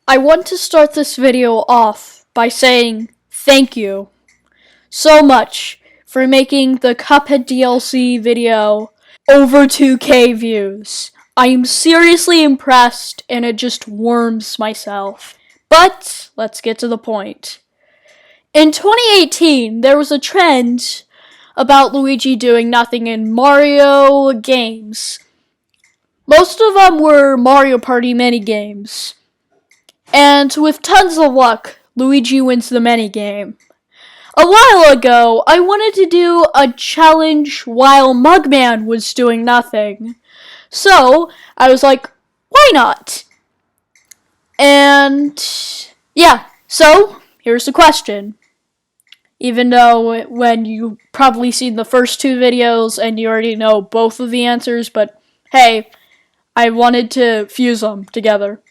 I want to start this video off by saying thank you so much for making the Cuphead DLC video over 2K views. I am seriously impressed and it just warms myself. But let's get to the point. In 2018, there was a trend about Luigi doing nothing in Mario games. Most of them were Mario Party minigames. And with tons of luck, Luigi wins the minigame. A while ago, I wanted to do a challenge while Mugman was doing nothing. So, I was like, why not? And yeah, so here's the question. Even though when you probably seen the first two videos and you already know both of the answers, but hey, I wanted to fuse them together.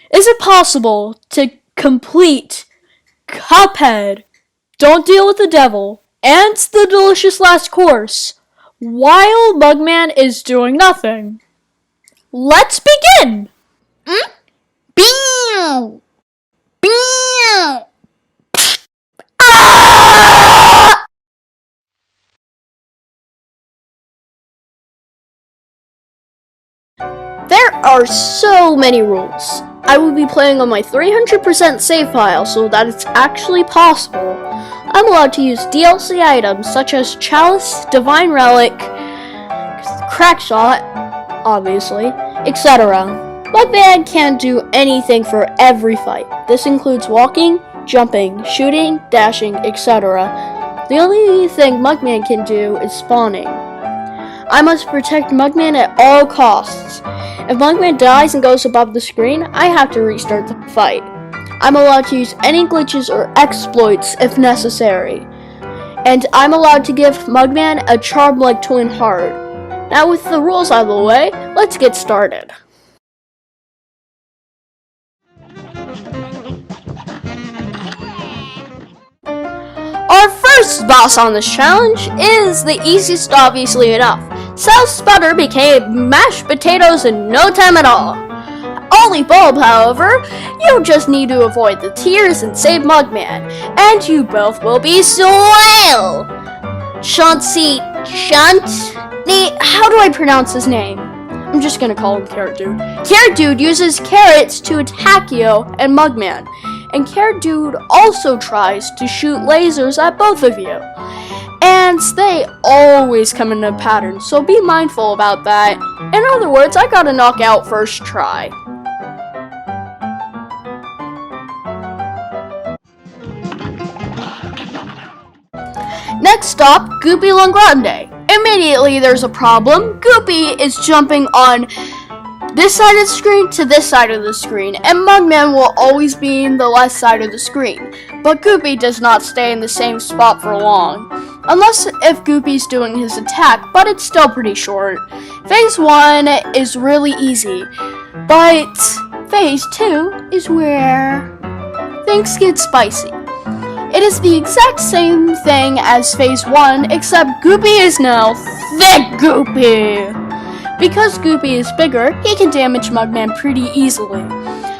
Is it possible to complete Cuphead, Don't Deal with the Devil, and the Delicious Last Course while Mugman is doing nothing? Let's begin! Beow! Beow! There are so many rules. I will be playing on my 300% save file so that it's actually possible. I'm allowed to use DLC items such as Chalice, Divine Relic, Crackshot, obviously, etc. Mugman can't do anything for every fight. This includes walking, jumping, shooting, dashing, etc. The only thing Mugman can do is spawning. I must protect Mugman at all costs. If Mugman dies and goes above the screen, I have to restart the fight. I'm allowed to use any glitches or exploits if necessary. And I'm allowed to give Mugman a charm like Twin Heart. Now with the rules out of the way, let's get started. Our first boss on this challenge is the easiest, obviously enough. South's butter became mashed potatoes in no time at all. Only Bulb, however, you just need to avoid the tears and save Mugman, and you both will be swell! How do I pronounce his name? I'm just gonna call him Carrot Dude. Carrot Dude uses carrots to attack you and Mugman, and Carrot Dude also tries to shoot lasers at both of you. And they always come in a pattern, so be mindful about that. In other words, I got a knockout first try. Next stop, Goopy Longrande. Immediately there's a problem. Goopy is jumping on this side of the screen to this side of the screen, and Mugman will always be in the left side of the screen. But Goopy does not stay in the same spot for long. Unless if Goopy's doing his attack, but it's still pretty short. Phase 1 is really easy, but Phase 2 is where things get spicy. It is the exact same thing as Phase 1, except Goopy is now thick Goopy. Because Goopy is bigger, he can damage Mugman pretty easily.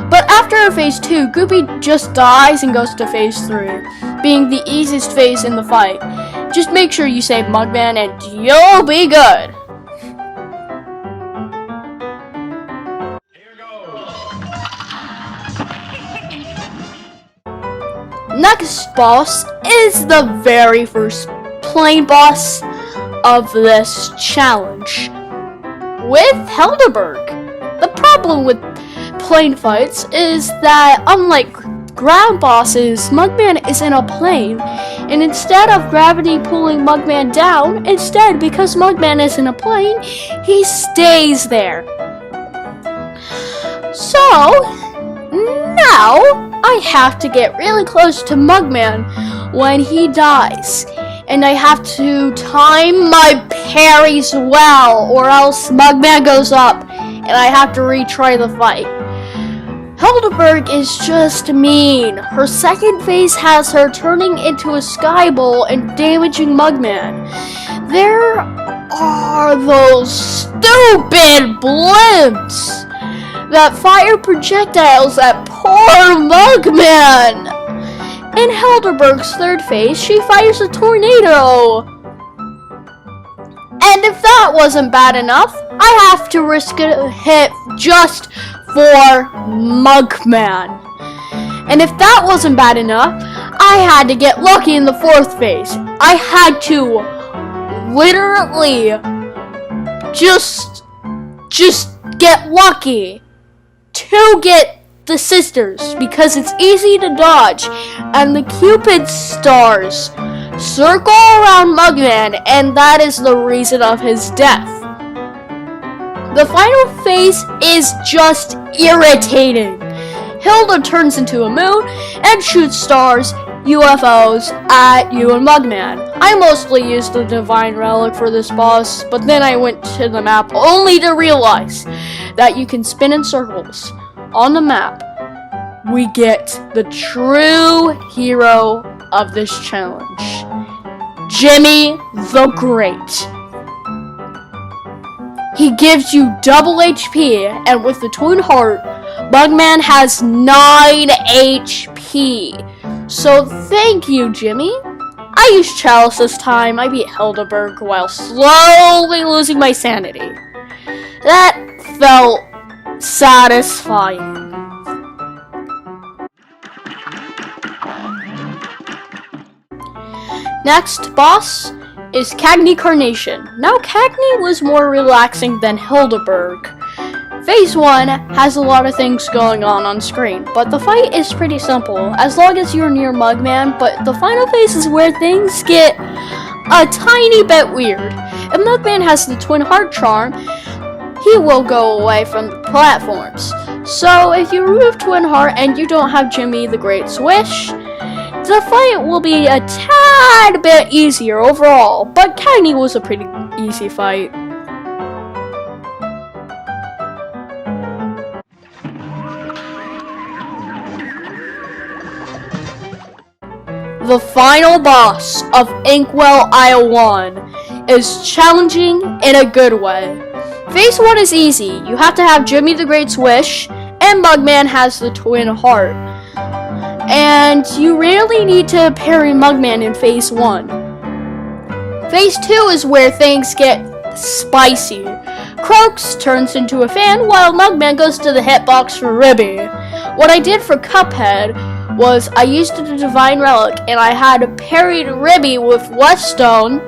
But after Phase 2, Goopy just dies and goes to Phase 3, being the easiest phase in the fight. Just make sure you save Mugman and you'll be good. Next boss is the very first plain boss of this challenge, with Helderberg. The problem with plane fights is that, unlike ground bosses, Mugman is in a plane, and instead of gravity pulling Mugman down, because Mugman is in a plane, he stays there. So, now I have to get really close to Mugman when he dies, and I have to time my parries well, or else Mugman goes up, and I have to retry the fight. Helderberg is just mean. Her second phase has her turning into a sky bowl and damaging Mugman. There are those stupid blimps that fire projectiles at poor Mugman. In Helderberg's third phase, she fires a tornado. And if that wasn't bad enough, I have to risk a hit just for Mugman. And if that wasn't bad enough, I had to get lucky in the fourth phase. I had to literally just get lucky to get the sisters, because it's easy to dodge, and the Cupid stars circle around Mugman, and that is the reason of his death. The final phase is just irritating. Hilda turns into a moon and shoots stars, UFOs, at you and Mugman. I mostly used the Divine Relic for this boss, but then I went to the map only to realize that you can spin in circles. On the map, we get the true hero of this challenge, Jimmy the Great. He gives you double HP, and with the Twin Heart, Mugman has 9 HP. So thank you, Jimmy. I used Chalice this time. I beat Helderberg while slowly losing my sanity. That felt satisfying. Next boss is Cagney Carnation. Now Cagney was more relaxing than Helderberg. Phase 1 has a lot of things going on screen, but the fight is pretty simple, as long as you're near Mugman, but the final phase is where things get a tiny bit weird. If Mugman has the Twin Heart Charm, he will go away from the platforms. So if you remove Twin Heart and you don't have Jimmy the Great Swish, the fight will be a tad bit easier overall, but Cagney was a pretty easy fight. The final boss of Inkwell Isle One is challenging in a good way. Phase 1 is easy. You have to have Jimmy the Great Swish, and Mugman has the Twin Heart. And you rarely need to parry Mugman in Phase 1. Phase 2 is where things get spicy. Croaks turns into a fan while Mugman goes to the hitbox for Ribby. What I did for Cuphead was I used the Divine Relic and I had parried Ribby with Whetstone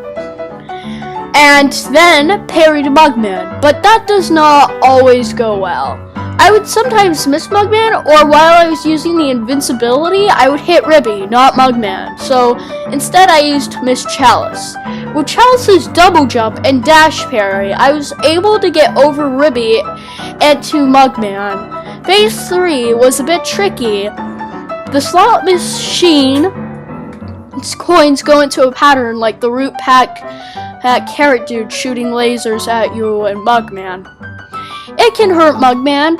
and then parried Mugman, but that does not always go well. I would sometimes miss Mugman, or while I was using the invincibility, I would hit Ribby, not Mugman, so instead I used Miss Chalice. With Chalice's double jump and dash parry, I was able to get over Ribby and to Mugman. Phase 3 was a bit tricky. The slot machine, its coins go into a pattern like the root pack carrot dude shooting lasers at you and Mugman. It can hurt Mugman,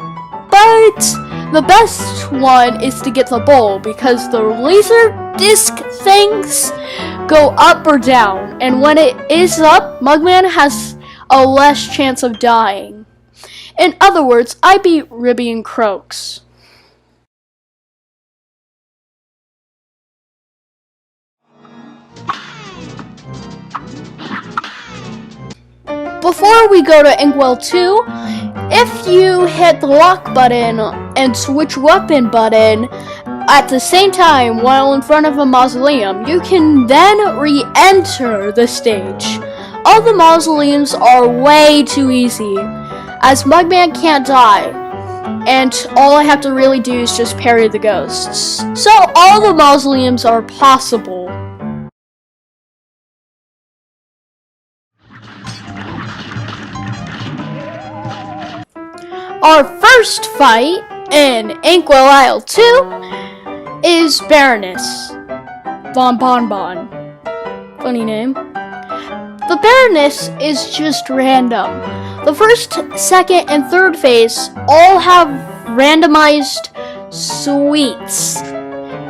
but the best one is to get the bowl because the laser disc things go up or down, and when it is up, Mugman has a less chance of dying. In other words, I beat Ribby and Croaks. Before we go to Inkwell 2, if you hit the lock button and switch weapon button at the same time while in front of a mausoleum, you can then re-enter the stage. All the mausoleums are way too easy, as Mugman can't die, and all I have to really do is just parry the ghosts. So all the mausoleums are possible. Our first fight in Inkwell Isle 2 is Baroness Bon Bon Bon. Funny name. The Baroness is just random. The first, second, and third phase all have randomized sweets.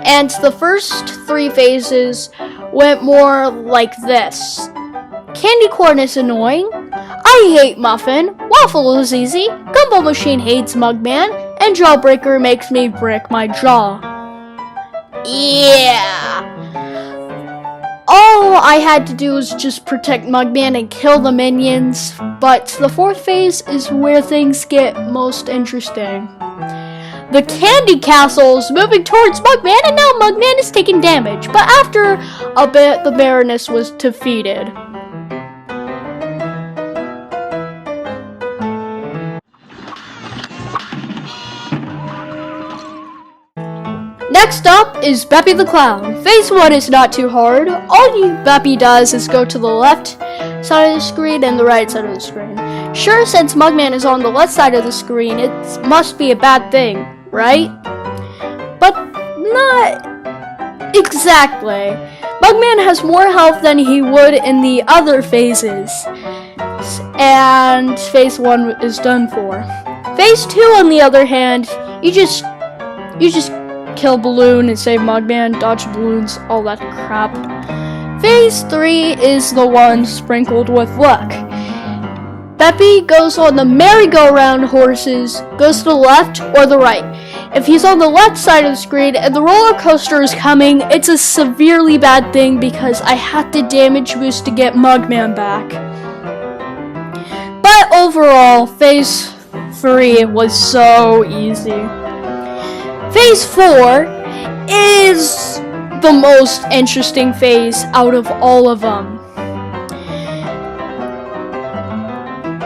And the first 3 phases went more like this. Candy corn is annoying. I I hate Muffin. Waffle is easy. Gumball Machine hates Mugman. And Jawbreaker makes me break my jaw. Yeah. All I had to do was just protect Mugman and kill the minions. But the 4th phase is where things get most interesting. The Candy Castle is moving towards Mugman, and now Mugman is taking damage. But after a bit, the Baroness was defeated. Next up is Beppy the Clown. Phase 1 is not too hard. All Beppy does is go to the left side of the screen and the right side of the screen. Sure, since Mugman is on the left side of the screen, it must be a bad thing, right? But not exactly. Mugman has more health than he would in the other phases. And phase 1 is done for. Phase 2, on the other hand, you just kill Balloon and save Mugman, dodge balloons, all that crap. Phase 3 is the one sprinkled with luck. Beppy goes on the merry-go-round horses, goes to the left or the right. If he's on the left side of the screen and the roller coaster is coming, it's a severely bad thing because I had to damage boost to get Mugman back. But overall, phase 3 was so easy. Phase 4 is the most interesting phase out of all of them.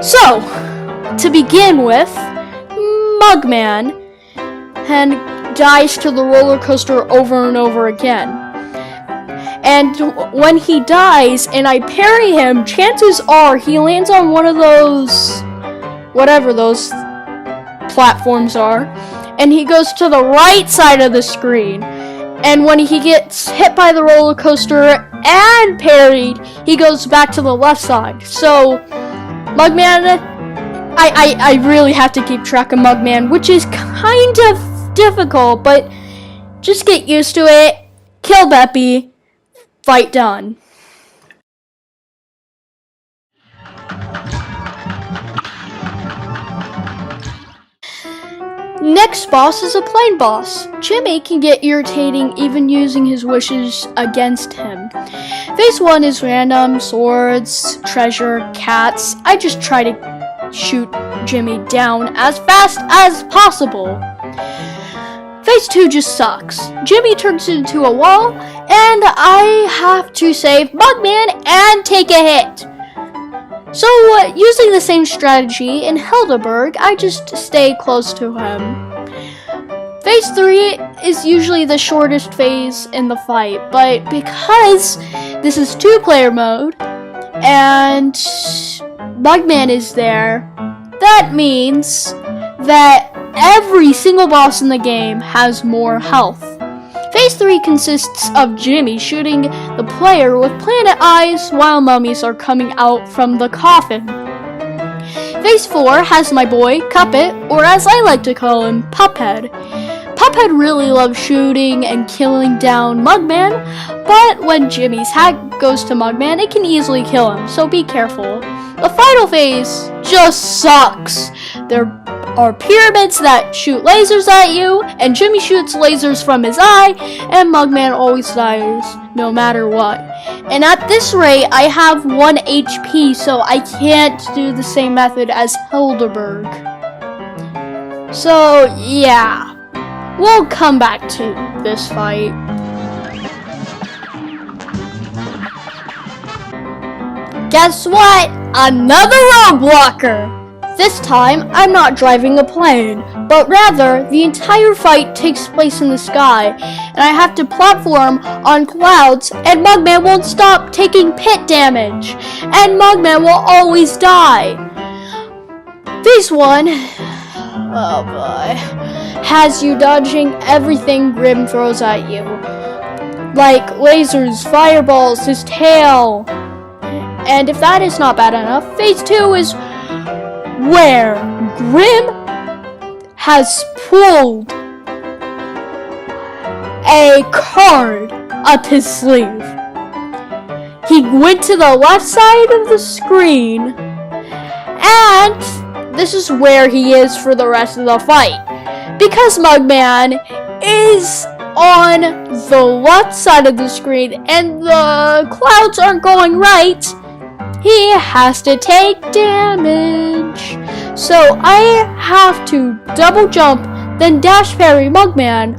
So, to begin with, Mugman dies to the roller coaster over and over again. And when he dies and I parry him, chances are he lands on one of those, whatever those platforms are, and he goes to the right side of the screen. And when he gets hit by the roller coaster and parried, he goes back to the left side. So, Mugman, I really have to keep track of Mugman, which is kind of difficult, but just get used to it. Kill Beppy. Fight done. Next boss is a plain boss. Jimmy can get irritating even using his wishes against him. Phase 1 is random, swords, treasure, cats. I just try to shoot Jimmy down as fast as possible. Phase 2 just sucks. Jimmy turns into a wall, and I have to save Mugman and take a hit. So, using the same strategy in Helderberg, I just stay close to him. Phase 3 is usually the shortest phase in the fight, but because this is 2-player mode, and Mugman is there, that means that every single boss in the game has more health. Phase 3 consists of Jimmy shooting the player with planet eyes while mummies are coming out from the coffin. Phase 4 has my boy, Cuphead, or as I like to call him, Cuphead. Cuphead really loves shooting and killing down Mugman, but when Jimmy's hat goes to Mugman, it can easily kill him, so be careful. The final phase just sucks. There are pyramids that shoot lasers at you, and Jimmy shoots lasers from his eye, and Mugman always dies, no matter what. And at this rate, I have 1 HP, so I can't do the same method as Helderberg. So, yeah. We'll come back to this fight. Guess what? Another roadblocker! This time, I'm not driving a plane, but rather, the entire fight takes place in the sky, and I have to platform on clouds, and Mugman won't stop taking pit damage, and Mugman will always die. Phase 1, oh boy, has you dodging everything Grim throws at you, like lasers, fireballs, his tail, and if that is not bad enough, Phase 2 is where Grim has pulled a card up his sleeve. He went to the left side of the screen And this is where he is for the rest of the fight. Because Mugman is on the left side of the screen and the clouds aren't going right, he has to take damage. So I have to double jump, then dash parry Mugman,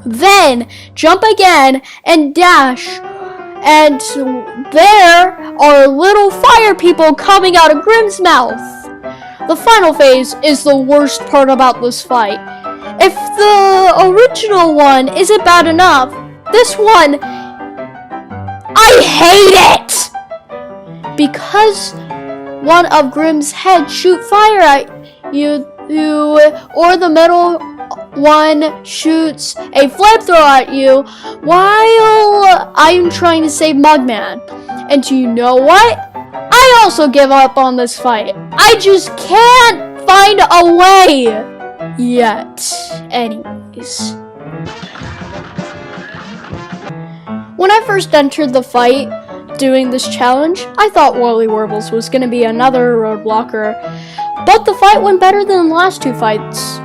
then jump again and dash. And there are little fire people coming out of Grimm's mouth. The final phase is the worst part about this fight. If the original one isn't bad enough, this one, I hate it! Because one of Grimm's heads shoot fire at you, or the middle one shoots a flamethrower at you while I'm trying to save Mugman. And do you know what? I also give up on this fight. I just can't find a way yet. Anyways. When I first entered the fight doing this challenge, I thought Wally Warbles was going to be another roadblocker, but the fight went better than the last two fights.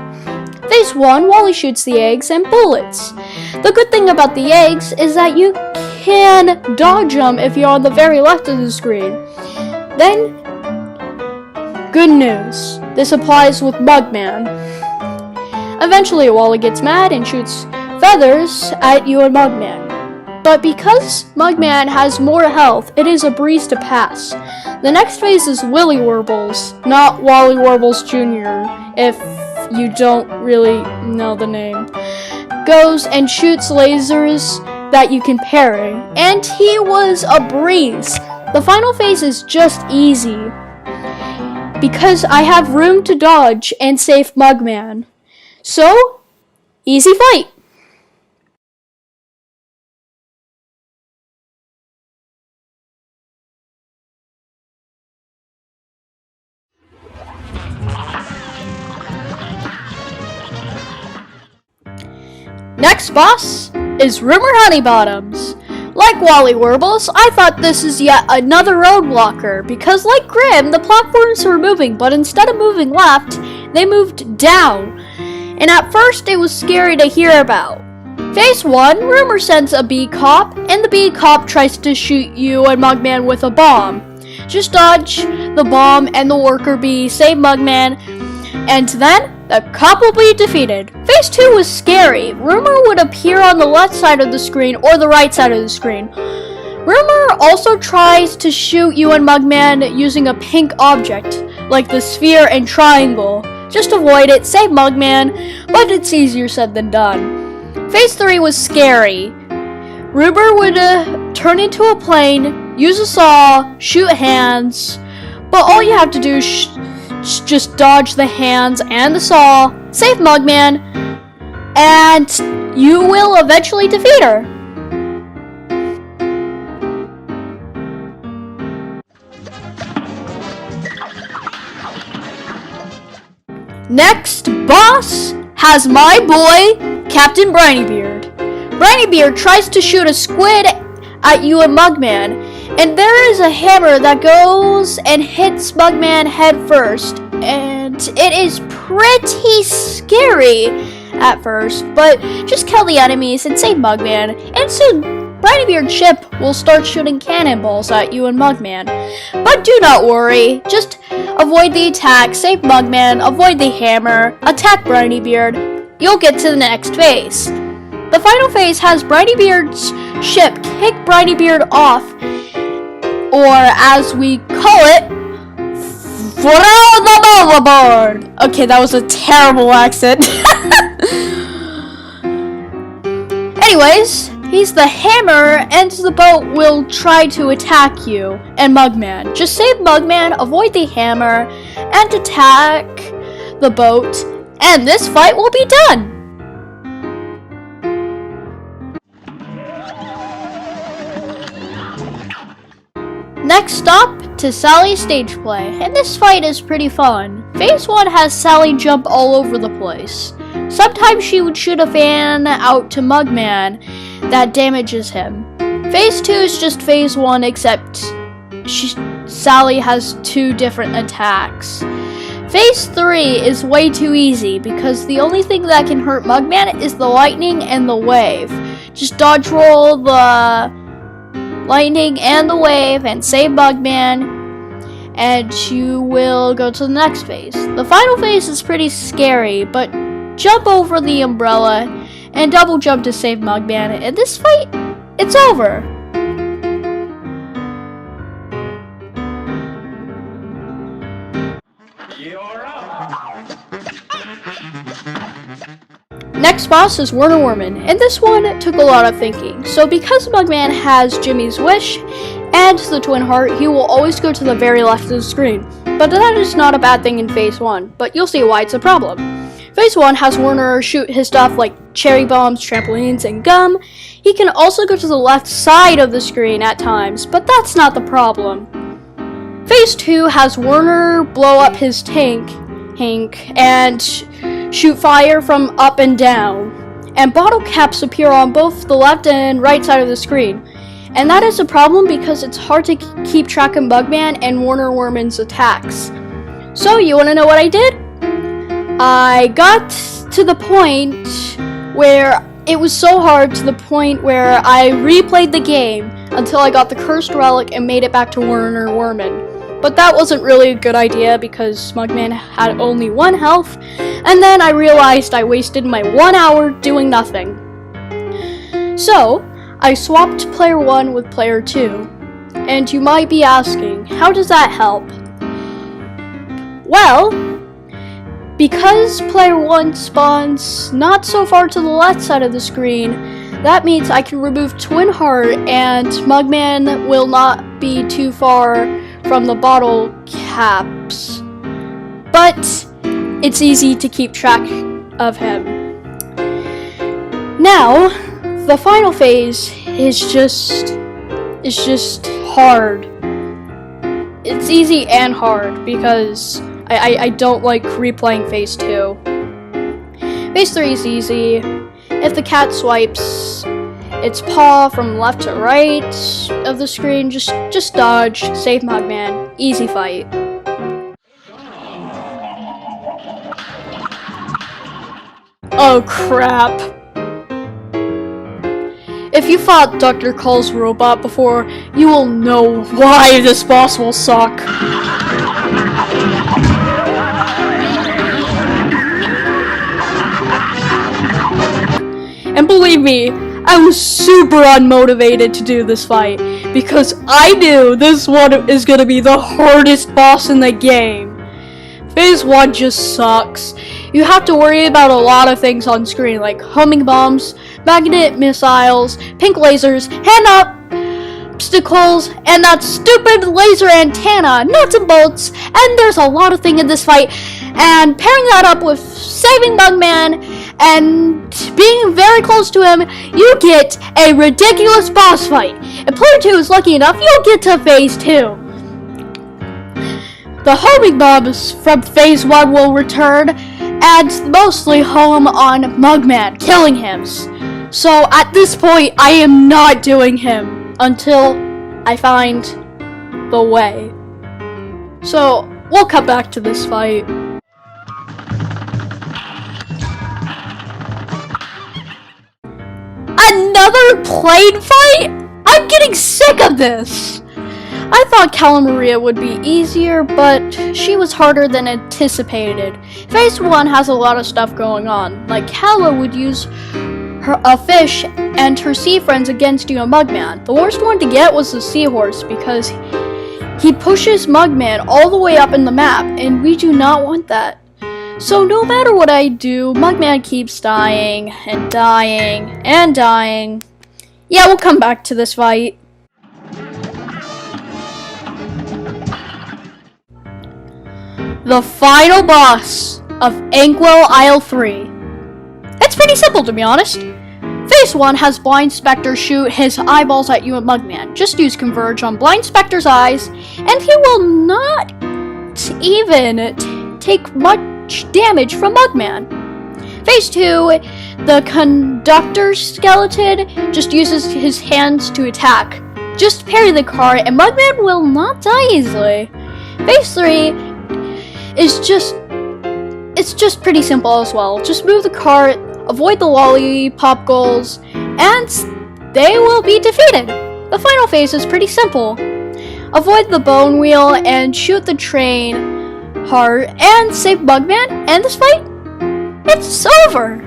Phase 1, Wally shoots the eggs and bullets. The good thing about the eggs is that you can dodge them if you're on the very left of the screen. Then, good news. This applies with Mugman. Eventually, Wally gets mad and shoots feathers at you and Mugman. But because Mugman has more health, it is a breeze to pass. The next phase is Willy Warbles, not Wally Warbles Jr., if you don't really know the name. Goes and shoots lasers that you can parry, and he was a breeze. The final phase is just easy, because I have room to dodge and save Mugman. So, easy fight! Next boss is Rumor Honeybottoms. Like Wally Warbles, I thought this is yet another roadblocker, because like Grimm, the platforms were moving, but instead of moving left, they moved down. And at first, it was scary to hear about. Phase 1, Rumor sends a bee cop, and the bee cop tries to shoot you and Mugman with a bomb. Just dodge the bomb and the worker bee, save Mugman, and then the cop will be defeated. Phase 2 was scary. Rumor would appear on the left side of the screen or the right side of the screen. Rumor also tries to shoot you and Mugman using a pink object, like the sphere and triangle. Just avoid it, save Mugman, but it's easier said than done. Phase 3 was scary. Rumor would turn into a plane, use a saw, shoot hands, but all you have to do is just dodge the hands and the saw, save Mugman, and you will eventually defeat her. Next boss has my boy, Captain Brinybeard. Brinybeard tries to shoot a squid at you and Mugman, and there is a hammer that goes and hits Mugman head first, and it is pretty scary at first, but just kill the enemies and save Mugman, and soon Brinybeard's ship will start shooting cannonballs at you and Mugman. But do not worry, just avoid the attack, save Mugman, avoid the hammer, attack Brinybeard, you'll get to the next phase. The final phase has Brinybeard's ship kick Brinybeard off, or as we call it, throw them overboard! Okay, that was a terrible accent. Anyways, he's the hammer, and the boat will try to attack you and Mugman. Just save Mugman, avoid the hammer, and attack the boat, and this fight will be done! Next stop to Sally's stage play, and this fight is pretty fun. Phase 1 has Sally jump all over the place. Sometimes she would shoot a fan out to Mugman that damages him. Phase 2 is just phase 1, except Sally has 2 different attacks. Phase 3 is way too easy because the only thing that can hurt Mugman is the lightning and the wave. Just dodge roll the lightning and the wave and save Mugman, and you will go to the next phase. The final phase is pretty scary, but jump over the umbrella and double jump to save Mugman, and this fight, it's over. Next boss is Werner Werman, and this one took a lot of thinking. So because Mugman has Jimmy's wish and the twin heart, he will always go to the very left of the screen. But that is not a bad thing in Phase 1, but you'll see why it's a problem. Phase 1 has Werner shoot his stuff like cherry bombs, trampolines, and gum. He can also go to the left side of the screen at times, but that's not the problem. Phase 2 has Werner blow up his tank and shoot fire from up and down, and bottle caps appear on both the left and right side of the screen. And that is a problem because it's hard to keep track of Mugman and Werner Werman's attacks. So you want to know what I did? I got to the point where it was so hard to the point where I replayed the game until I got the cursed relic and made it back to Werner Werman. But that wasn't really a good idea because Mugman had only 1 health, and then I realized I wasted my 1 hour doing nothing. So, I swapped player 1 with player 2, and you might be asking, how does that help? Well, because player 1 spawns not so far to the left side of the screen, that means I can remove Twin Heart and Mugman will not be too far from the bottle caps. But it's easy to keep track of him. Now, the final phase is just hard. It's easy and hard because I don't like replaying phase 2. Phase 3 is easy. If the cat swipes its paw from left to right of the screen, just dodge, save Mugman, easy fight. Oh crap. If you fought Dr. Call's robot before, you will know why this boss will suck. And believe me, I was super unmotivated to do this fight because I knew this one is gonna be the hardest boss in the game. Phase 1 just sucks. You have to worry about a lot of things on screen like homing bombs, magnet missiles, pink lasers, hand obstacles, and that stupid laser antenna, nuts and bolts, and there's a lot of things in this fight. And pairing that up with saving Mugman and being very close to him, you get a ridiculous boss fight. If player 2 is lucky enough, you'll get to phase 2. The homing bombs from phase 1 will return and mostly home on Mugman, killing him. So at this point, I am not doing him until I find the way. So we'll come back to this fight. Another plane fight? I'm getting sick of this! I thought Calla Maria would be easier, but she was harder than anticipated. Phase 1 has a lot of stuff going on, like Calla would use a fish and her sea friends against you and Mugman. The worst one to get was the seahorse because he pushes Mugman all the way up in the map, and we do not want that. So no matter what I do, Mugman keeps dying and dying and dying. Yeah, we'll come back to this fight. The final boss of Inkwell Isle 3. It's pretty simple, to be honest. Phase 1 has Blind Spectre shoot his eyeballs at you and Mugman. Just use Converge on Blind Spectre's eyes, and he will not even take much damage from Mugman. Phase 2, the Conductor skeleton just uses his hands to attack. Just parry the car and Mugman will not die easily. Phase 3 is just pretty simple as well. Just move the cart, avoid the lollipop goals, and they will be defeated. The final phase is pretty simple. Avoid the bone wheel and shoot the train hard and save Mugman, and this fight, it's over.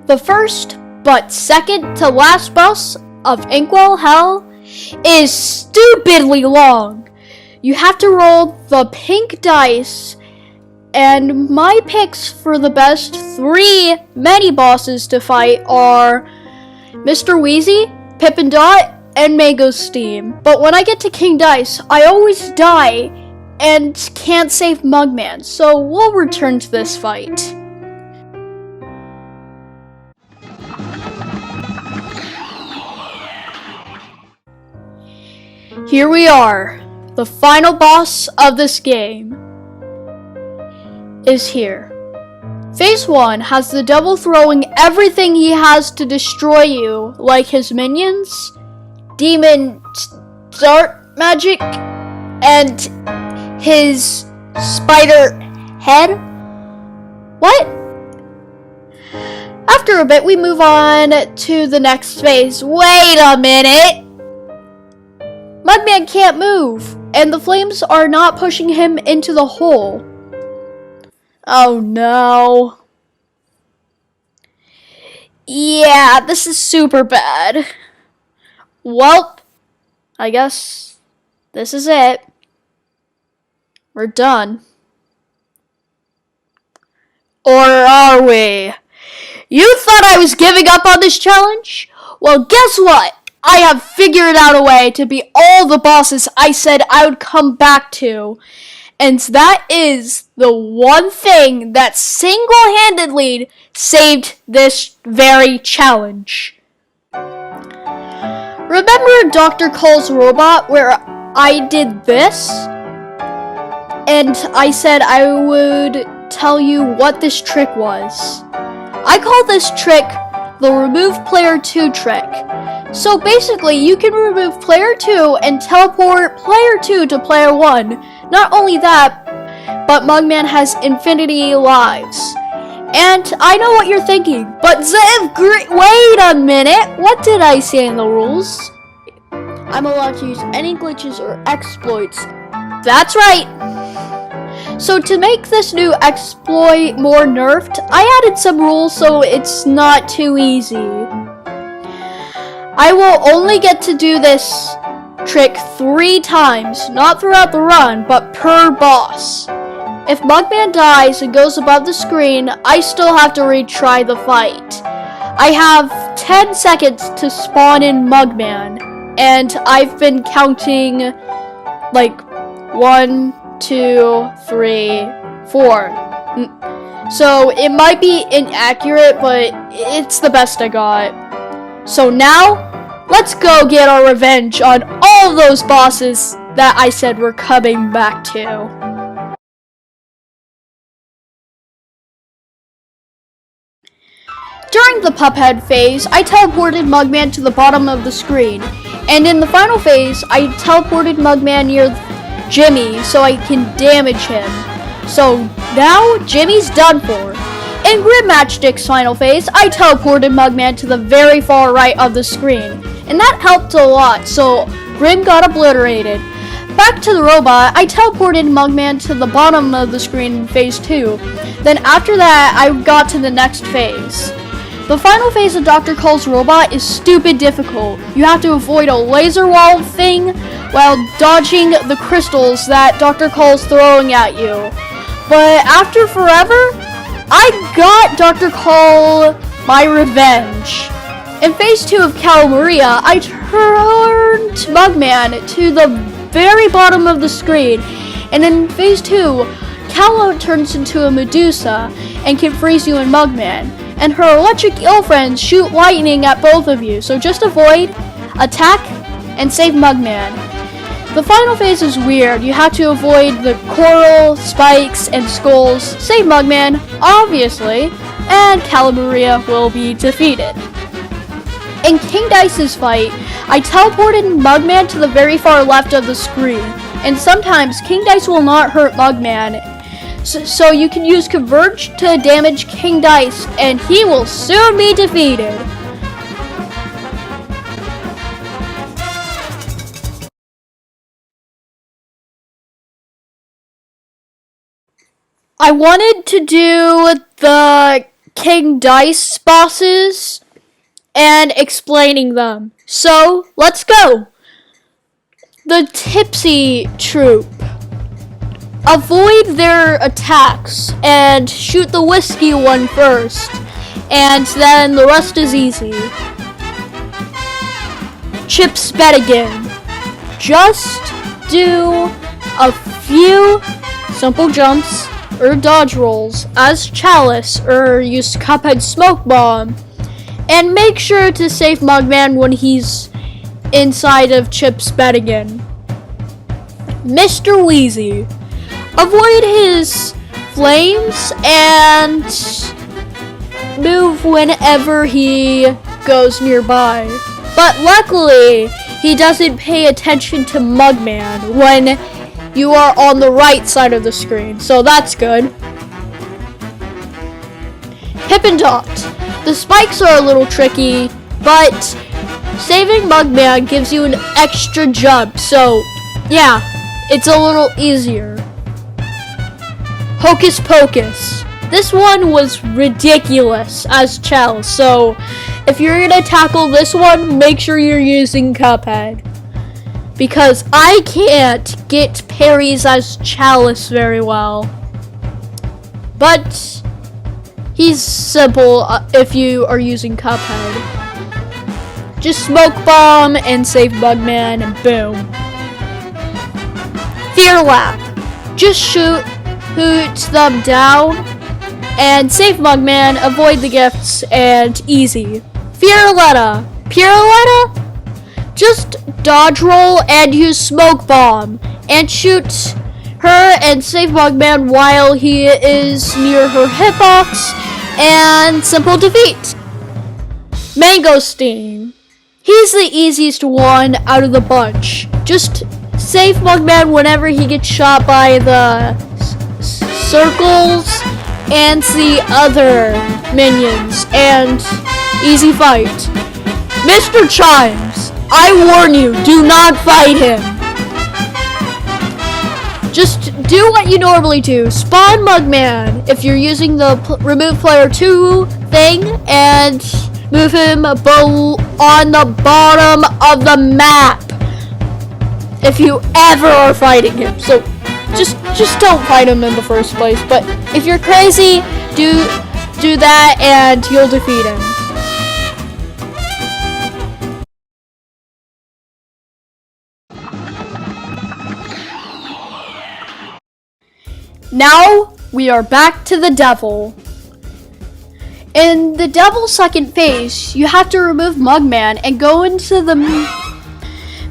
The first, but second to last boss of Inkwell Hell is stupidly long. You have to roll the pink dice, and my picks for the best 3 mini-bosses to fight are Mr. Wheezy, Pippin Dot, and Mango Steam. But when I get to King Dice, I always die and can't save Mugman, so we'll return to this fight. Here we are. The final boss of this game is here. Phase 1 has the devil throwing everything he has to destroy you, like his minions, demon dart magic, and his spider head. What? After a bit, we move on to the next phase. Wait a minute! Mugman can't move, and the flames are not pushing him into the hole. Oh no. Yeah, this is super bad. Well, I guess this is it. We're done. Or are we? You thought I was giving up on this challenge? Well, guess what? I have figured out a way to beat all the bosses I said I would come back to. And that is the one thing that single-handedly saved this very challenge. Remember Dr. Cole's robot where I did this? And I said I would tell you what this trick was. I call this trick the Remove Player 2 trick. So basically, you can remove Player 2 and teleport Player 2 to Player 1. Not only that, but Mugman has infinity lives. And I know what you're thinking, but Zev, wait a minute! What did I say in the rules? I'm allowed to use any glitches or exploits. That's right! So to make this new exploit more nerfed, I added some rules so it's not too easy. I will only get to do this trick 3 times, not throughout the run, but per boss. If Mugman dies and goes above the screen, I still have to retry the fight. I have 10 seconds to spawn in Mugman, and I've been counting like 1, 2, 3, 4. So it might be inaccurate, but it's the best I got. So now, let's go get our revenge on all those bosses that I said we're coming back to. During the Cuphead phase, I teleported Mugman to the bottom of the screen. And in the final phase, I teleported Mugman near Jimmy so I can damage him. So now Jimmy's done for. In Grim Matchstick's final phase, I teleported Mugman to the very far right of the screen. And that helped a lot, so Grim got obliterated. Back to the robot, I teleported Mugman to the bottom of the screen in phase 2. Then after that, I got to the next phase. The final phase of Dr. Cole's robot is stupid difficult. You have to avoid a laser wall thing while dodging the crystals that Dr. Cole's throwing at you. But after forever, I got Dr. Cole my revenge. In phase 2 of Cal Maria, I turned Mugman to the very bottom of the screen. And in phase 2, Cal turns into a Medusa and can freeze you in Mugman. And her electric eel friends shoot lightning at both of you. So just avoid, attack, and save Mugman. The final phase is weird. You have to avoid the coral, spikes, and skulls, save Mugman, obviously, and Calabaria will be defeated. In King Dice's fight, I teleported Mugman to the very far left of the screen, and sometimes King Dice will not hurt Mugman, so you can use Converge to damage King Dice, and he will soon be defeated. I wanted to do the King Dice bosses and explaining them. So, let's go! The Tipsy Troop. Avoid their attacks and shoot the whiskey one first, and then the rest is easy. Chips bet again. Just do a few simple jumps or dodge rolls as Chalice or use Cuphead Smoke Bomb, and make sure to save Mugman when he's inside of Chip's bed again. Mr. Wheezy. Avoid his flames and move whenever he goes nearby. But luckily, he doesn't pay attention to Mugman when you are on the right side of the screen, so that's good. Hip and Dot. The spikes are a little tricky, but saving Mugman gives you an extra jump, so yeah, it's a little easier. Hocus Pocus. This one was ridiculous as Chalice, so if you're gonna tackle this one, make sure you're using Cuphead. Because I can't get parries as Chalice very well. But he's simple if you are using Cuphead. Just Smoke Bomb and save Mugman and boom. Fear Lap. Just shoot them down and save Mugman, avoid the gifts, and easy. Fioretta. Pirouetta? Just dodge roll and use Smoke Bomb and shoot her and save Mugman while he is near her hitbox, and simple defeat. Mangosteen. He's the easiest one out of the bunch. Just save Mugman whenever he gets shot by the circles and the other minions, and easy fight. Mr. Chimes. I warn you, do not fight him. Just do what you normally do. Spawn Mugman if you're using the remove player 2 thing, and move him on the bottom of the map if you ever are fighting him. So just don't fight him in the first place. But if you're crazy, do that and you'll defeat him. Now, we are back to the devil. In the devil's second phase, you have to remove Mugman and go into the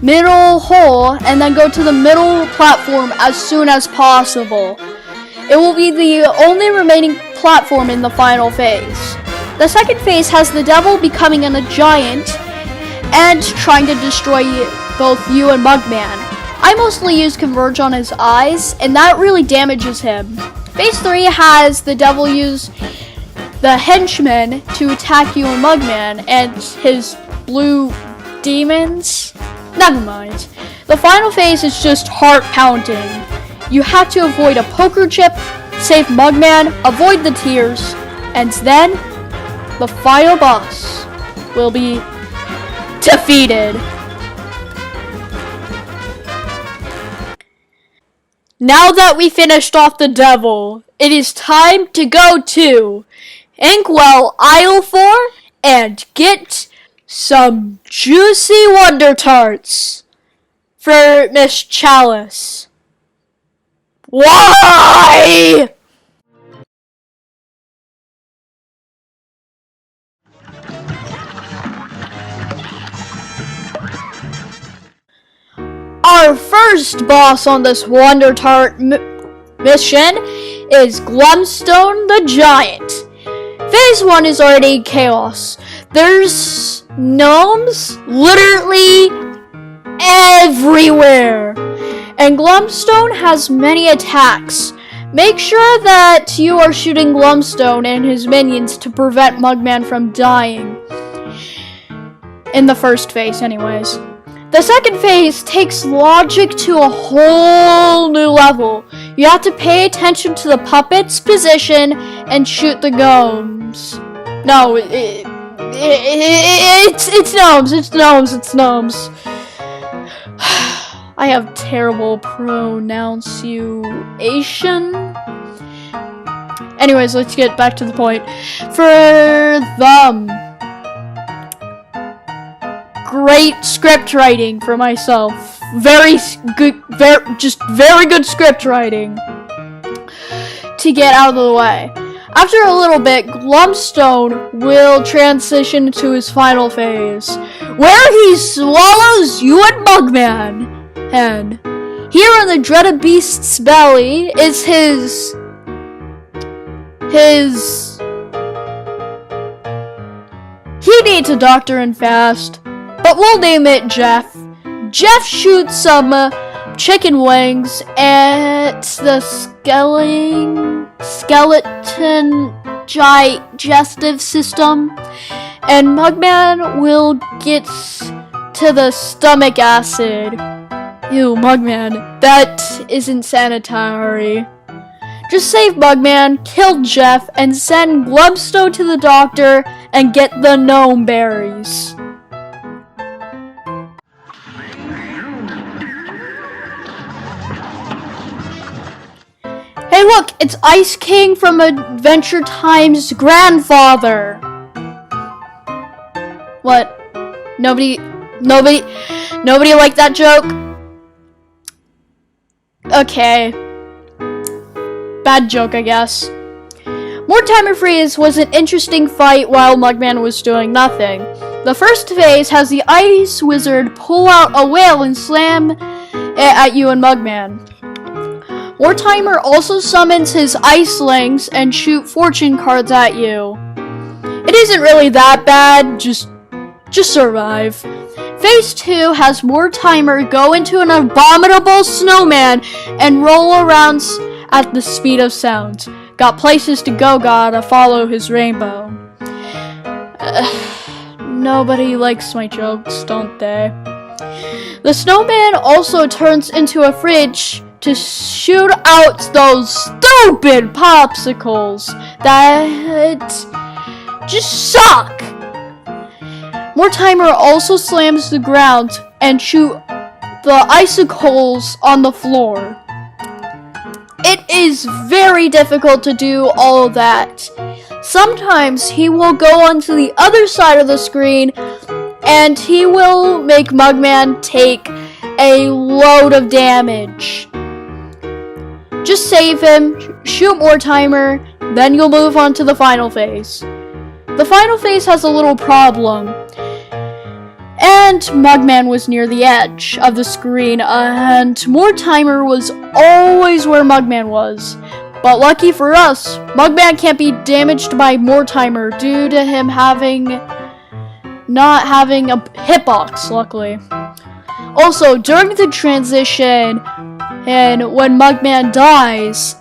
middle hole and then go to the middle platform as soon as possible. It will be the only remaining platform in the final phase. The second phase has the devil becoming a giant and trying to destroy both you and Mugman. I mostly use Converge on his eyes, and that really damages him. Phase 3 has the devil use the henchman to attack you and Mugman, and his blue demons. Never mind. The final phase is just heart pounding. You have to avoid a poker chip, save Mugman, avoid the tears, and then the final boss will be defeated. Now that we finished off the devil, it is time to go to Inkwell Isle 4 and get some juicy Wonder Tarts for Miss Chalice. Why? Our first first boss on this Wonder Tart mission is Glumstone the Giant. Phase 1 is already chaos. There's gnomes literally everywhere. And Glumstone has many attacks. Make sure that you are shooting Glumstone and his minions to prevent Mugman from dying. In the first phase, anyways. The second phase takes logic to a whole new level. You have to pay attention to the puppet's position and shoot the gnomes. No, it's gnomes. It's gnomes. It's gnomes. I have terrible pronunciation. Anyways, let's get back to the point. For them. Great script writing for myself. Very good script writing to get out of the way. After a little bit, Glumstone will transition to his final phase, where he swallows you and Mugman. And here in the dreaded beast's belly is his he needs a doctor and fast. But we'll name it Jeff. Jeff shoots some chicken wings at the skeleton digestive system, and Mugman will get to the stomach acid. Ew, Mugman, that isn't sanitary. Just save Mugman, kill Jeff, and send Glumstone to the doctor and get the gnome berries. Hey look, it's Ice King from Adventure Time's grandfather. What? Nobody liked that joke? Okay. Bad joke, I guess. Mortimer Freeze was an interesting fight while Mugman was doing nothing. The first phase has the Ice Wizard pull out a whale and slam it at you and Mugman. Mortimer also summons his ice slings and shoot fortune cards at you. It isn't really that bad, just survive. Phase 2 has Mortimer go into an abominable snowman and roll around at the speed of sound. Got places to go, gotta follow his rainbow. Nobody likes my jokes, don't they? The snowman also turns into a fridge to shoot out those stupid popsicles that just suck. Mortimer also slams the ground and shoot the icicles on the floor. It is very difficult to do all of that. Sometimes he will go onto the other side of the screen and he will make Mugman take a load of damage. Just save him, shoot Mortimer, then you'll move on to the final phase. The final phase has a little problem. And Mugman was near the edge of the screen, and Mortimer was always where Mugman was. But lucky for us, Mugman can't be damaged by Mortimer due to him not having a hitbox, luckily. Also, during the transition, and when Mugman dies,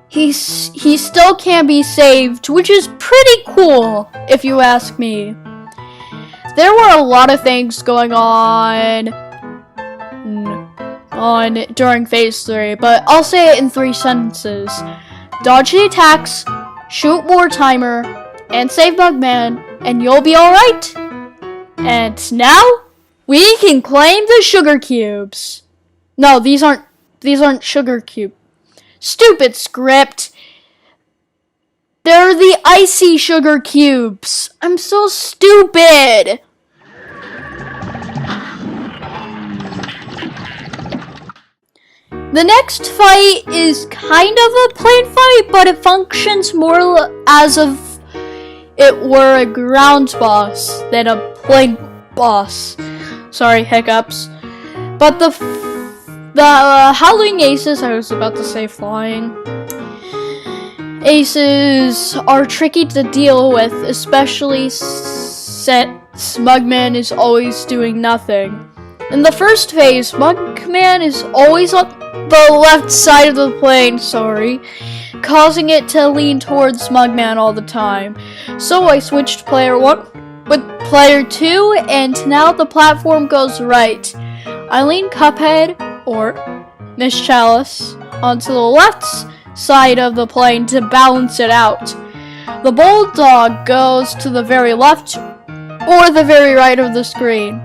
he still can be saved, which is pretty cool, if you ask me. There were a lot of things going on during Phase 3, but I'll say it in 3 sentences. Dodge the attacks, shoot Mortimer, and save Mugman, and you'll be alright. And now, we can claim the sugar cubes. No, these aren't sugar cubes. Stupid script. They're the icy sugar cubes. I'm so stupid. The next fight is kind of a plane fight, but it functions more as if it were a ground boss than a plane boss. Sorry, hiccups. But the The Howling Aces, I was about to say flying. Aces are tricky to deal with, especially since Mugman is always doing nothing. In the first phase, Mugman is always on the left side of the plane, causing it to lean towards Mugman all the time. So I switched player 1 with player 2, and now the platform goes right. I lean Cuphead, or Miss Chalice, onto the left side of the plane to balance it out. The bulldog goes to the very left or the very right of the screen,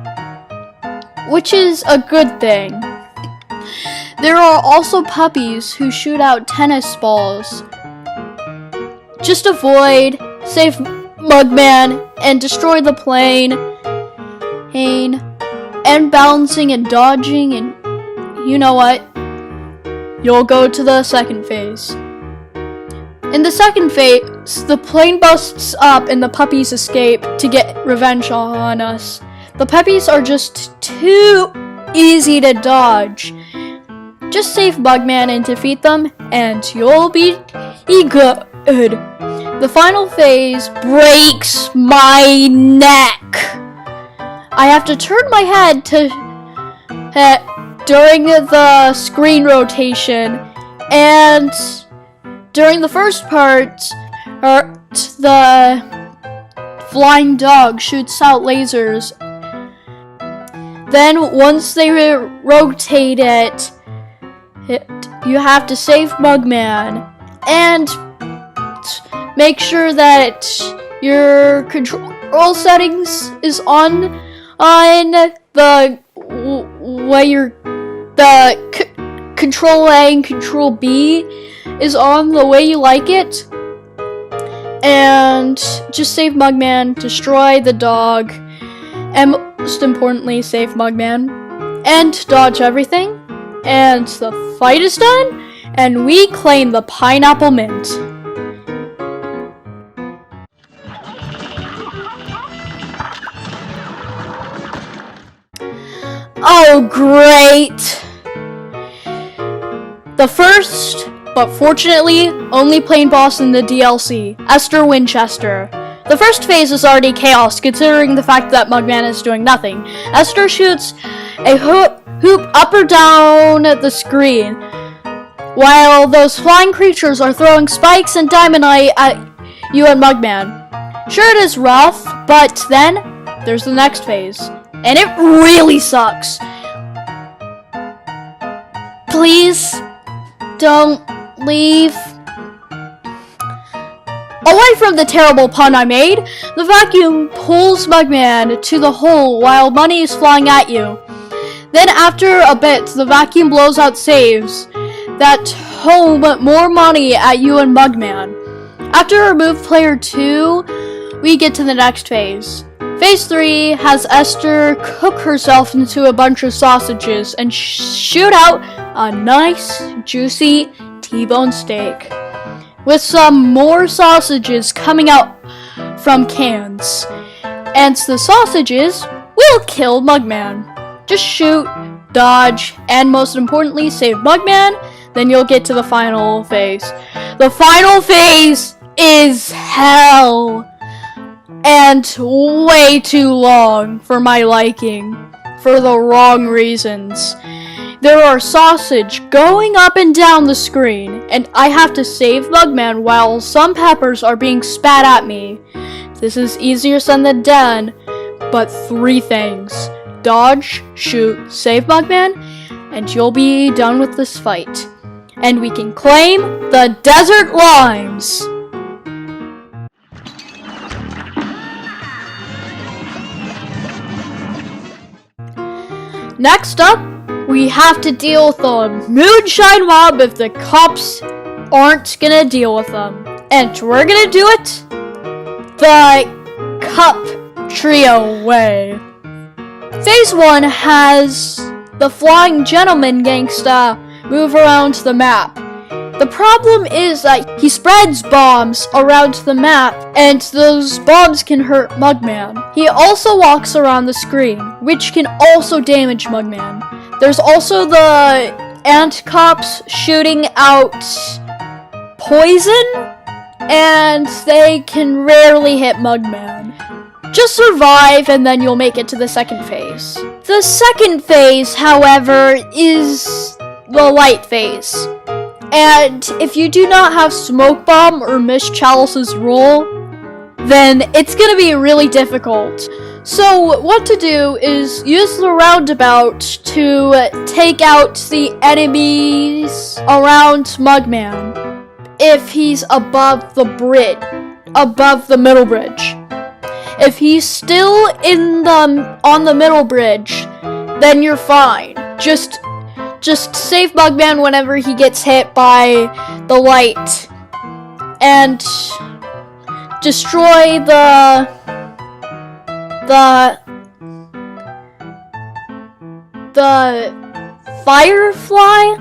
which is a good thing. There are also puppies who shoot out tennis balls. Just avoid, save Mugman, and destroy the plane, and balancing and dodging, and you know what? You'll go to the second phase. In the second phase, the plane busts up and the puppies escape to get revenge on us. The puppies are just too easy to dodge. Just save Mugman and defeat them, and you'll be good. The final phase breaks my neck. I have to turn my head during the screen rotation, and during the first part, the flying dog shoots out lasers. Then once they rotate it, you have to save Mugman and make sure that your control settings is on the way Control A and Control B is on the way you like it, and just save Mugman, destroy the dog, and most importantly, save Mugman, and dodge everything, and the fight is done, and we claim the Pineapple Mint. Oh, great! The first, but fortunately, only plain boss in the DLC, Esther Winchester. The first phase is already chaos, considering the fact that Mugman is doing nothing. Esther shoots a hoop up or down the screen, while those flying creatures are throwing spikes and dynamite at you and Mugman. Sure, it is rough, but then there's the next phase, and it really sucks. Please don't leave. Away from the terrible pun I made, the vacuum pulls Mugman to the hole while money is flying at you. Then after a bit, the vacuum blows out saves that home more money at you and Mugman. After remove player 2, we get to the next phase. Phase 3 has Esther cook herself into a bunch of sausages and shoot out a nice, juicy T-bone steak, with some more sausages coming out from cans. And the sausages will kill Mugman. Just shoot, dodge, and most importantly, save Mugman, then you'll get to the final phase. The final phase is hell! And way too long for my liking, for the wrong reasons. There are sausage going up and down the screen, and I have to save Mugman while some peppers are being spat at me. This is easier said than done, but 3 things. Dodge, shoot, save Mugman, and you'll be done with this fight. And we can claim the Desert Limes! Next up, we have to deal with the Moonshine Mob if the cops aren't gonna deal with them. And we're gonna do it the Cup Trio way. Phase 1 has the Flying Gentleman gangsta move around the map. The problem is that he spreads bombs around the map, and those bombs can hurt Mugman. He also walks around the screen, which can also damage Mugman. There's also the ant cops shooting out poison, and they can rarely hit Mugman. Just survive and then you'll make it to the second phase. The second phase, however, is the light phase. And if you do not have Smoke Bomb or Miss Chalice's roll, then it's gonna be really difficult. So what to do is use the roundabout to take out the enemies around Mugman if he's above the bridge, above the middle bridge. If he's still on the middle bridge, then you're fine. Just save Mugman whenever he gets hit by the light and destroy the firefly,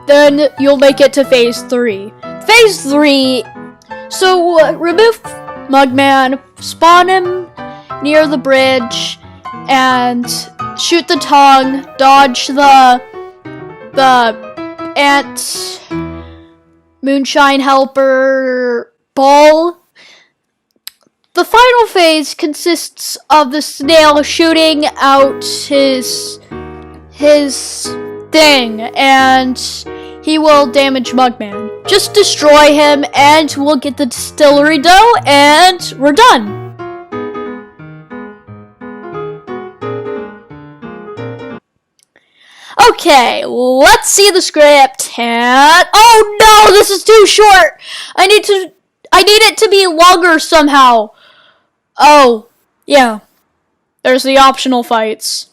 then you'll make it to phase 3. Phase 3, so remove Mugman, spawn him near the bridge, and shoot the tongue, dodge the ant moonshine helper ball. The final phase consists of the snail shooting out his thing, and he will damage Mugman. Just destroy him, and we'll get the distillery dough, and we're done. Okay, let's see the script, and oh no, this is too short! I need it to be longer somehow. Oh, yeah. There's the optional fights.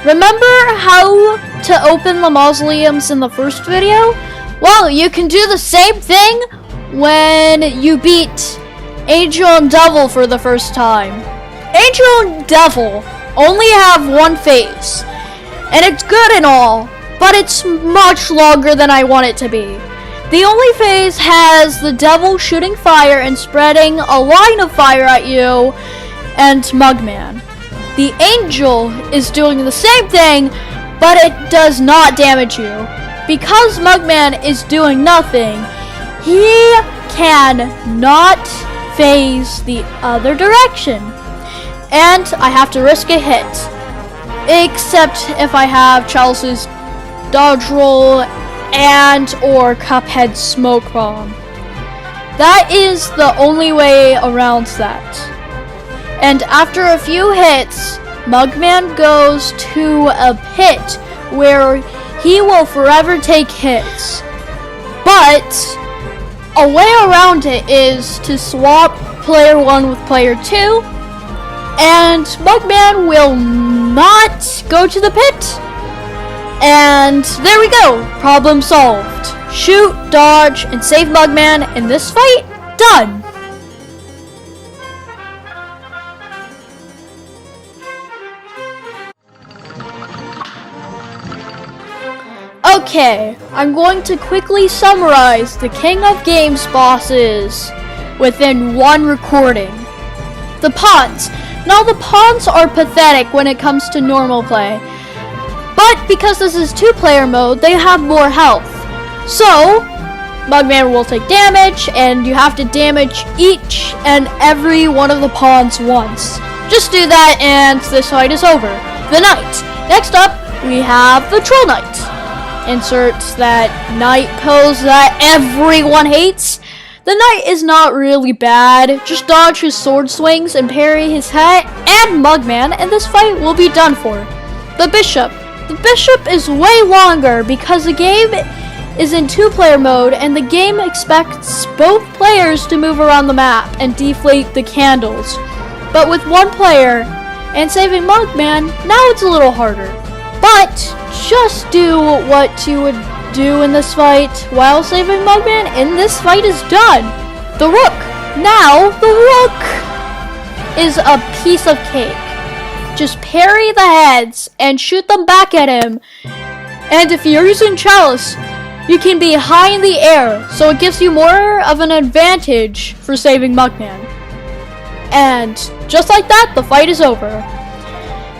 Remember how to open the mausoleums in the first video? Well, you can do the same thing when you beat Angel and Devil for the first time. Angel and Devil only have one phase, and it's good and all, but it's much longer than I want it to be. The only phase has the devil shooting fire and spreading a line of fire at you and Mugman. The angel is doing the same thing, but it does not damage you. Because Mugman is doing nothing, he cannot phase the other direction. And I have to risk a hit. Except if I have Chalice's dodge roll and or Cuphead smoke bomb. That is the only way around that. And after a few hits, Mugman goes to a pit where he will forever take hits. But a way around it is to swap player 1 with player 2, and Mugman will not go to the pit. And there we go, problem solved. Shoot, dodge, and save Mugman in this fight, done. Okay, I'm going to quickly summarize the King of Games bosses within one recording. The pawns. Now the pawns are pathetic when it comes to normal play, but because this is 2-player mode, they have more health. So, Mugman will take damage, and you have to damage each and every one of the pawns once. Just do that, and this fight is over. The Knight. Next up, we have the Troll Knight. Insert that knight pose that everyone hates. The knight is not really bad. Just dodge his sword swings and parry his hit and Mugman, and this fight will be done for. The Bishop. The Bishop is way longer because the game is in 2-player mode, and the game expects both players to move around the map and deflate the candles. But with 1 player and saving Mugman, now it's a little harder. But just do what you would do in this fight while saving Mugman, and this fight is done. The Rook. Now, the Rook is a piece of cake. Just parry the heads and shoot them back at him. And if you're using Chalice, you can be high in the air, so it gives you more of an advantage for saving Mugman. And just like that, the fight is over.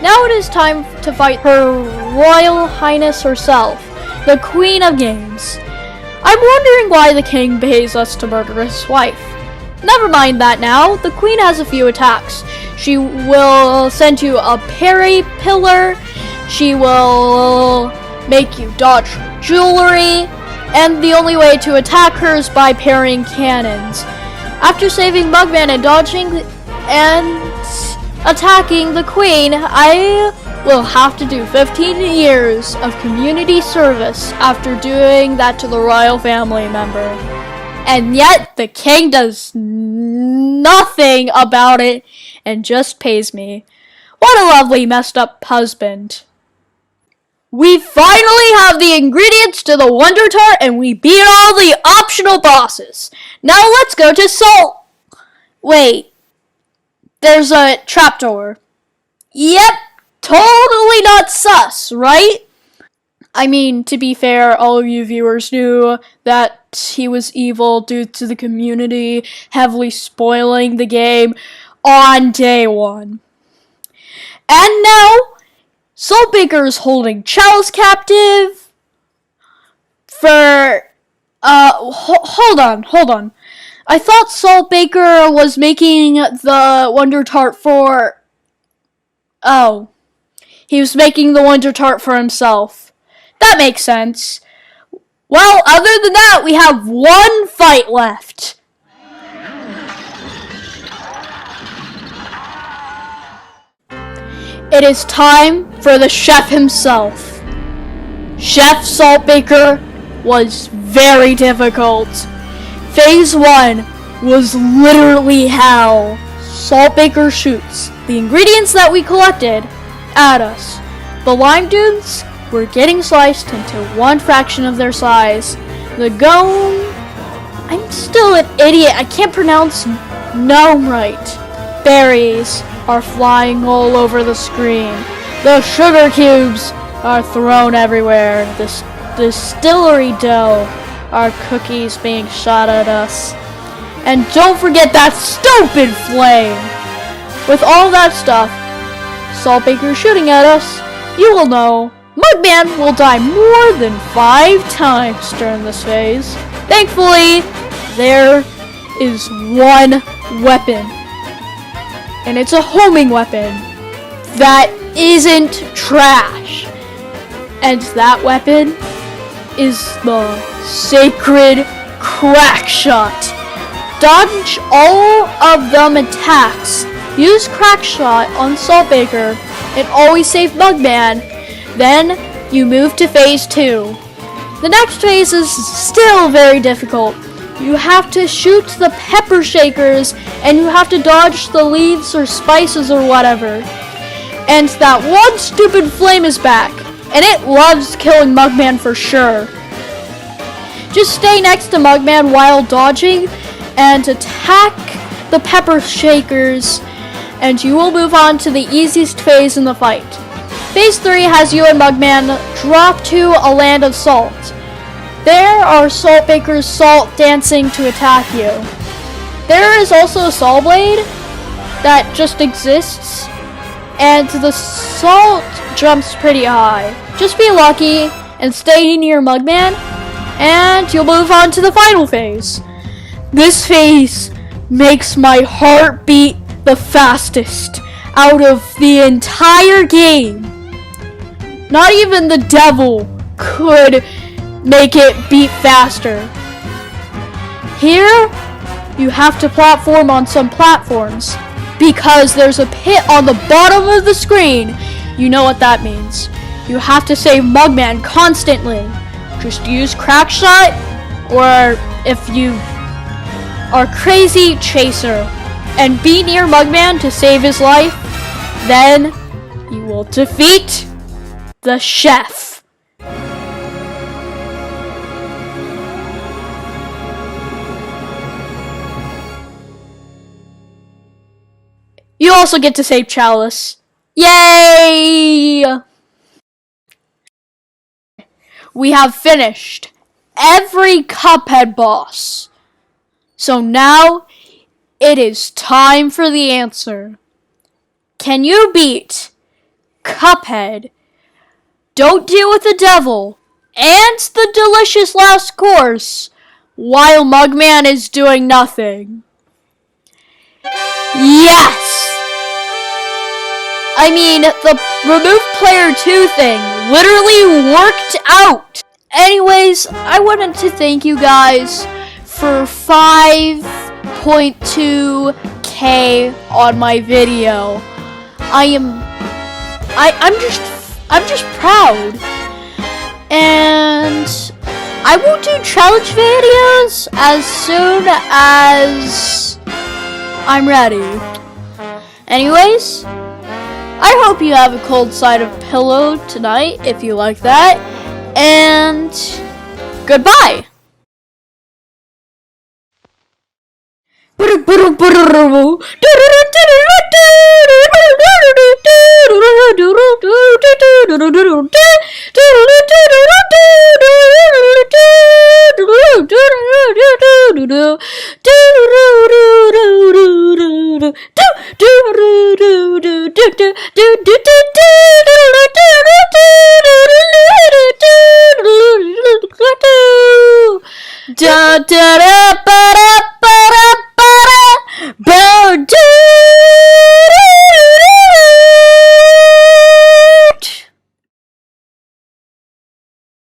Now it is time to fight Her Royal Highness herself, the Queen of Games. I'm wondering why the king pays us to murder his wife. Never mind that now. The queen has a few attacks. She will send you a parry pillar. She will make you dodge jewelry. And the only way to attack her is by parrying cannons. After saving Mugman and dodging and attacking the queen, I will have to do 15 years of community service after doing that to the royal family member. And yet, the king does nothing about it and just pays me. What a lovely messed up husband. We finally have the ingredients to the Wonder Tart and we beat all the optional bosses. Now let's go to Salt. Wait, there's a trapdoor. Yep, totally not sus, right? I mean, to be fair, all of you viewers knew that he was evil due to the community heavily spoiling the game on day one. And now, Saltbaker is holding Chalice captive for, hold on. I thought Saltbaker was making the Wonder Tart for, he was making the Wonder Tart for himself. That makes sense. Well, other than that, we have one fight left. It is time for the chef himself. Chef Saltbaker was very difficult. Phase 1 was literally hell. Saltbaker shoots the ingredients that we collected at us. The lime dunes were getting sliced into one fraction of their size. The gnome... I'm still an idiot. I can't pronounce gnome right. Berries are flying all over the screen. The sugar cubes are thrown everywhere. The distillery dough are cookies being shot at us. And don't forget that stupid flame! With all that stuff, Saltbaker shooting at us, you will know Mugman will die more than 5 times during this phase. Thankfully, there is one weapon. And it's a homing weapon that isn't trash. And that weapon is the sacred crack shot. Dodge all of them attacks. Use crack shot on Saltbaker and always save Mugman. Then you move to phase 2. The next phase is still very difficult. You have to shoot the pepper shakers and you have to dodge the leaves or spices or whatever. And that one stupid flame is back. And it loves killing Mugman for sure. Just stay next to Mugman while dodging and attack the pepper shakers. And you will move on to the easiest phase in the fight. Phase 3 has you and Mugman drop to a land of salt. There are Saltbaker's salt dancing to attack you. There is also a saw blade that just exists, and the salt jumps pretty high. Just be lucky and stay near Mugman, and you'll move on to the final phase. This phase makes my heart beat the fastest out of the entire game. Not even the devil could make it beat faster. Here, you have to platform on some platforms because there's a pit on the bottom of the screen. You know what that means. You have to save Mugman constantly. Just use crack shot, or if you are crazy, chaser, and be near Mugman to save his life. Then you will defeat the chef. You also get to save Chalice. Yay! We have finished every Cuphead boss. So now, it is time for the answer. Can you beat Cuphead, Don't Deal with the Devil, and the delicious last course while Mugman is doing nothing? Yes! I mean, the remove player 2 thing literally worked out. Anyways, I wanted to thank you guys for 5.2k on my video. I'm just proud. And I will do challenge videos as soon as I'm ready. Anyways, I hope you have a cold side of pillow tonight if you like that. And goodbye. Da da da